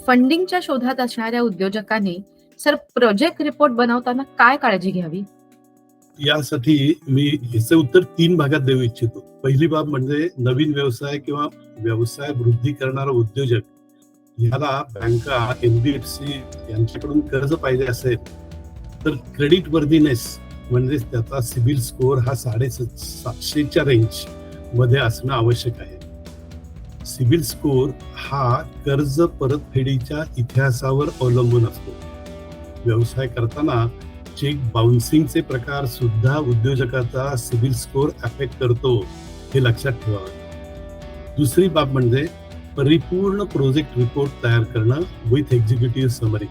फंडिंगच्या शोधात असणाऱ्या उद्योजकांनी सर प्रोजेक्ट रिपोर्ट बनवताना काय काळजी घ्यावी? यासाठी मी याचे उत्तर 3 भागात देऊ इच्छितो. पहिली बाब म्हणजे नवीन व्यवसाय किंवा व्यवसाय वृद्धी करणारा उद्योजक याला बँका, एनबीएफसी यांच्याकडून कर्ज पाहिजे असेल तर क्रेडिट वर्दीनेस म्हणजे त्याचा सिबिल स्कोअर हा 750च्या रेंज मध्ये असणं आवश्यक आहे. सिबिल स्कोअर हा कर्ज परतफेडीच्या इतिहासावर अवलंबून असतो. व्यवसाय करताना चेक बाउन्सिंगचे प्रकार सुद्धा उद्योजकाचा सिबिल स्कोअर अफेक्ट करतो, हे लक्षात ठेवावे. दुसरी बाब म्हणजे परिपूर्ण प्रोजेक्ट रिपोर्ट तयार करणं विथ एक्झिक्युटिव्ह समरी.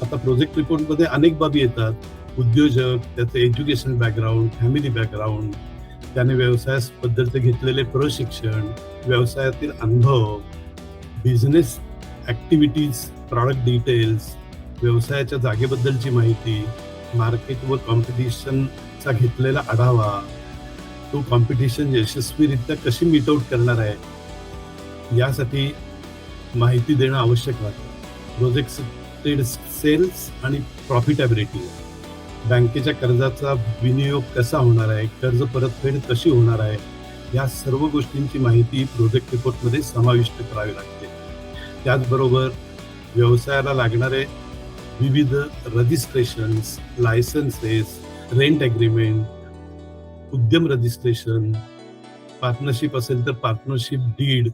आता प्रोजेक्ट रिपोर्ट मध्ये अनेक बाबी येतात. उद्योजक, त्याचे एज्युकेशन बॅकग्राऊंड, फॅमिली बॅकग्राऊंड, त्याने व्यवसायाबद्दलचे घेतलेले प्रशिक्षण, व्यवसायातील अनुभव, बिझनेस ऍक्टिव्हिटीज, प्रॉडक्ट डिटेल्स, व्यवसायाच्या जागेबद्दलची माहिती, मार्केट व कॉम्पिटिशनचा घेतलेला आढावा, तो कॉम्पिटिशन यशस्वीरित्या कशी मीट आउट करणार आहे यासाठी माहिती देणं आवश्यक वाटतं. प्रोजेक्टेड सेल्स आणि प्रॉफिटेबिलिटी, बँकेच्या कर्जाचा विनियोग कसा होणार आहे, कर्ज परतफेड कशी होणार आहे, या सर्व गोष्टींची माहिती प्रोजेक्ट रिपोर्टमध्ये समाविष्ट करावी लागते. त्याचबरोबर व्यवसायाला लागणारे विविध रजिस्ट्रेशन्स, लायसन्सेस, रेंट अग्रीमेंट, उद्यम रजिस्ट्रेशन, पार्टनरशिप असेल तर पार्टनरशिप डीड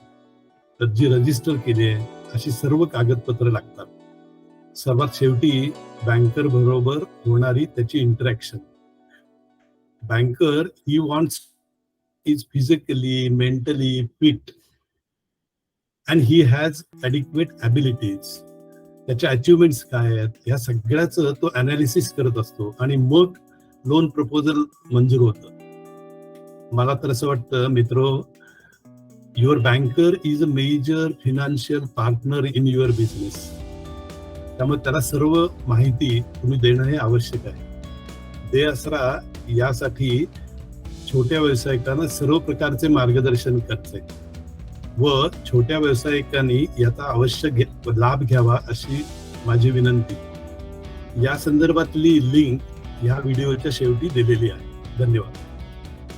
जी रजिस्टर केली आहे, अशी सर्व कागदपत्र लागतात. सर्वात शेवटी बँकर बरोबर होणारी त्याची interaction. Banker he wants is physically, mentally fit and he has adequate abilities. त्याच्या अचिव्हमेंट्स काय आहेत ह्या सगळ्याचं तो अनालिसिस करत असतो आणि मग लोन प्रपोजल मंजूर होतं. मला तर असं वाटतं मित्रो, your banker is a major financial partner in your business. त्यामुळे त्याला सर्व माहिती तुम्ही देणं हे आवश्यक आहे. दे असरा यासाठी छोट्या व्यावसायिकांना सर्व प्रकारचे मार्गदर्शन करते व छोट्या व्यावसायिकांनी याचा अवश्य लाभ घ्यावा अशी माझी विनंती. या संदर्भातली लिंक ह्या व्हिडिओच्या शेवटी दिलेली आहे. धन्यवाद.